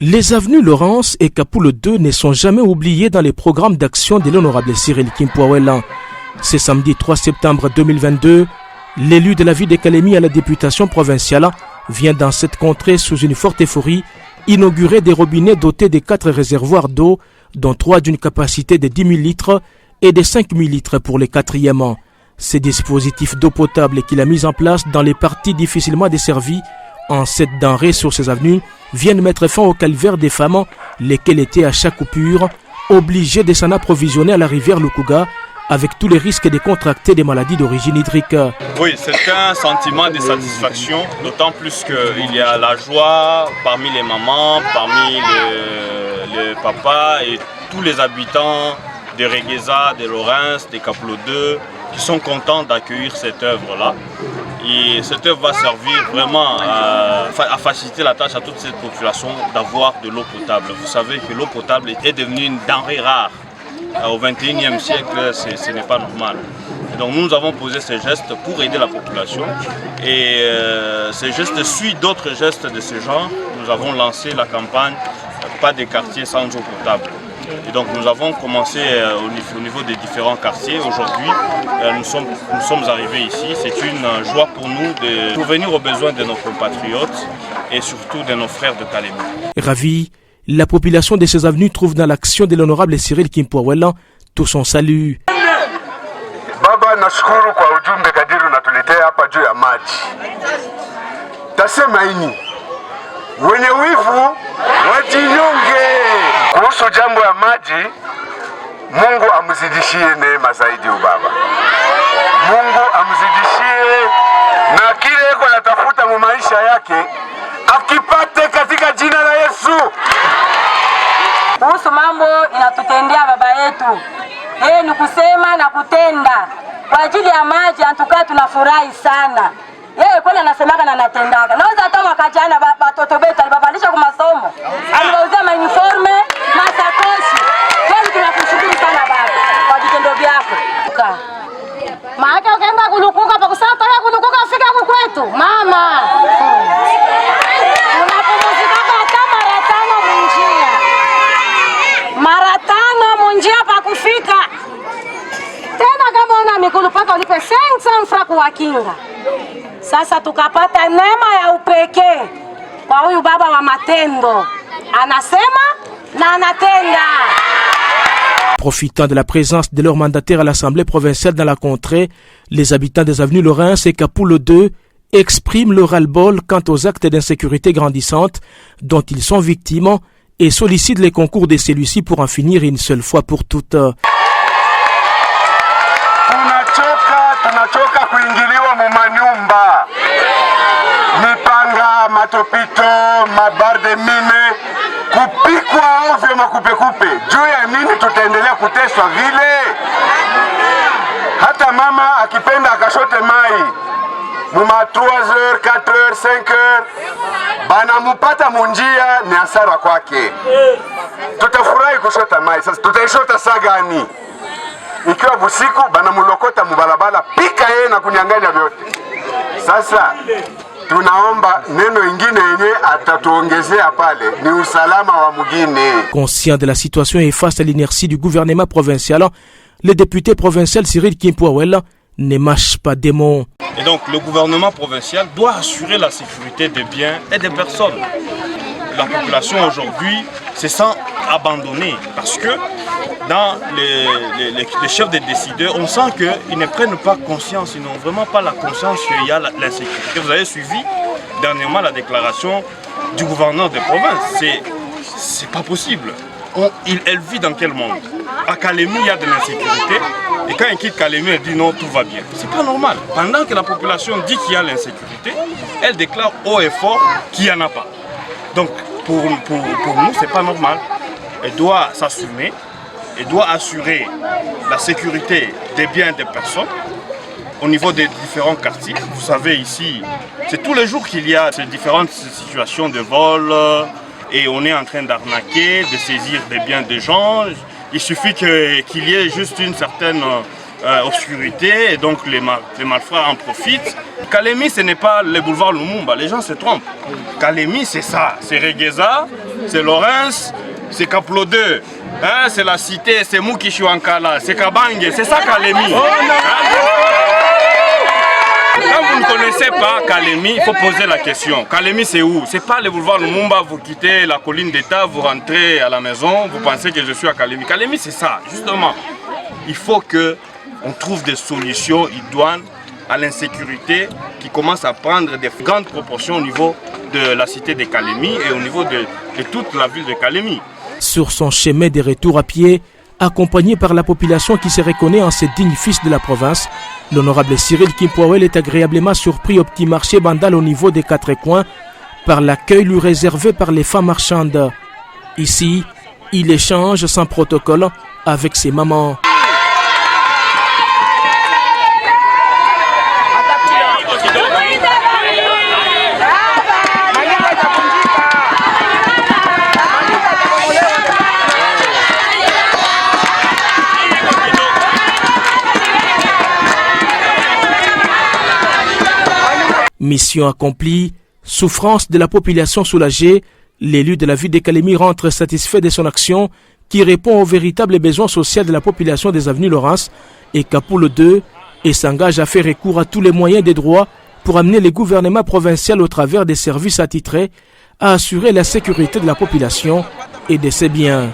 Les avenues Laurence et Kapoulo 2 ne sont jamais oubliées dans les programmes d'action de l'honorable Cyril Kimpouawela. Ce samedi 3 septembre 2022, l'élu de la ville de Kalemi à la députation provinciale vient dans cette contrée sous une forte euphorie inaugurer des robinets dotés de 4 réservoirs d'eau, dont 3 d'une capacité de 10 000 litres et de 5 000 litres pour les 4e. Ces dispositifs d'eau potable qu'il a mis en place dans les parties difficilement desservies en cette denrée sur ces avenues viennent mettre fin au calvaire des femmes, lesquelles étaient à chaque coupure obligées de s'en approvisionner à la rivière Lukuga, avec tous les risques de contracter des maladies d'origine hydrique. Oui, c'est un sentiment de satisfaction, d'autant plus qu'il y a la joie parmi les mamans, parmi les papas et tous les habitants de Regueza, de Laurens, de Kapoulo 2 qui sont contents d'accueillir cette œuvre-là. Et cette œuvre va servir vraiment à faciliter la tâche à toute cette population d'avoir de l'eau potable. Vous savez que l'eau potable est devenue une denrée rare. Au XXIe siècle, ce n'est pas normal. Et donc nous avons posé ces gestes pour aider la population. Et ces gestes suivent d'autres gestes de ce genre. Nous avons lancé la campagne « Pas de quartier sans eau potable ». Et donc nous avons commencé au niveau des différents quartiers. Aujourd'hui, nous sommes arrivés ici. C'est une joie pour nous de pourvenir aux besoins de nos compatriotes et surtout de nos frères de Kalemi. Ravi, la population de ces avenues trouve dans l'action de l'honorable Cyril Kimpouawela tout son salut. Baba, nashukuru kwa ujumbe kadiri unatuletea hapa juu ya maji. Tasema hini, wenye wivu wajinyonge. Kuhusu jambo ya maji, Mungu amzidishie neema zaidi ubaba. Mungu amzidishie na kile yuko anatafuta mu maisha yake akipate katika jina la Yesu. Kuhusu mambo inatutendea baba yetu, ni kusema na kutenda kwa ajili ya maji. Antukaa tunafurahi sana. Yeye kweli anasemaka na anatendaka. Naweza hata mwaka jana watoto wetu alibabalisha kwa masomo, aliwauzia uniforme na sakoshi. Kweli tunakushukuru sana baba kwa vitendo vyako. Maana ukaenda kulukuka pa kusema taka kulukuka afika huko kwetu mama. Unapumzika hata mara 5 munjia. Mara 5 munjia pa kufika. Tena kama una mikulu paka ulipe 500 francs kwa kinga. Sasa tukapata neema ya upekee kwa huyu baba wa matendo. Anasema na anatenda. Profitant de la présence de leur mandataire à l'Assemblée provinciale dans la contrée, les habitants des avenues Laurens et Kapoulo 2 expriment leur ras-le-bol quant aux actes d'insécurité grandissantes dont ils sont victimes et sollicitent les concours de celui-ci pour en finir une seule fois pour toutes. Tunachoka kuingiliwa mu manyumba, mipanga, matopito, mabar de mine, kupikwa ovyo makupekupe. Juu ya nini tutaendelea kuteswa vile? Hata mama akipenda akashote mai muma 3h, 4h, 5h, banamupata munjia ni hasara kwake. Tutafurahi kushota mai, sasa tutaishota saa gani? Ikiwa busiku banamulokota mubalabala pika yeye na kunyang'anya vyote. Sasa tunaomba neno ingine yenye atatuongezea pale ni usalama wa mugine. Conscient de la situation et face à l'inertie du gouvernement provincial, le député provincial Cyril Kimpouawela ne mâche pas des mots. Et donc le gouvernement provincial doit assurer la sécurité des biens et des personnes. La population aujourd'hui se sent abandonnée parce que dans les chefs des décideurs, on sent qu'ils ne prennent pas conscience, ils n'ont vraiment pas la conscience qu'il y a l'insécurité. Vous avez suivi dernièrement la déclaration du gouverneur de province. C'est pas possible. Elle vit dans quel monde? À Kalemi, il y a de l'insécurité. Et quand il quitte Kalemi, elle dit non, tout va bien. C'est pas normal. Pendant que la population dit qu'il y a l'insécurité, elle déclare haut et fort qu'il n'y en a pas. Donc pour nous, c'est pas normal. Elle doit s'assumer. Elle doit assurer la sécurité des biens et des personnes au niveau des différents quartiers. Vous savez, ici, c'est tous les jours qu'il y a ces différentes situations de vol et on est en train d'arnaquer, de saisir des biens des gens. Il suffit qu'il y ait juste une certaine obscurité et donc les malfrats en profitent. Kalemi, ce n'est pas le boulevard Lumumba, les gens se trompent. Kalemi, c'est ça, c'est Regueza, c'est Laurens, c'est Kaplo 2, hein, c'est la cité, c'est Mukishuankala, c'est Kabange, c'est ça Kalemi. Quand vous ne connaissez pas Kalemi, il faut poser la question. Kalemi, c'est où? C'est pas le boulevard Lumumba, vous quittez la colline d'État, vous rentrez à la maison, vous pensez que je suis à Kalemi. Kalemi, c'est ça, justement. Il faut qu'on trouve des solutions idoines à l'insécurité qui commence à prendre des grandes proportions au niveau de la cité de Kalemi et au niveau de toute la ville de Kalemi. Sur son chemin de retour à pied, accompagné par la population qui se reconnaît en ces dignes fils de la province, l'honorable Cyril Kimpwawel est agréablement surpris au petit marché Bandal au niveau des 4 coins par l'accueil lui réservé par les femmes marchandes. Ici, il échange sans protocole avec ses mamans. Mission accomplie, souffrance de la population soulagée, l'élu de la ville de Kalemi rentre satisfait de son action qui répond aux véritables besoins sociaux de la population des avenues Laurens et Kapoulo 2 et s'engage à faire recours à tous les moyens des droits pour amener le gouvernement provincial au travers des services attitrés à assurer la sécurité de la population et de ses biens.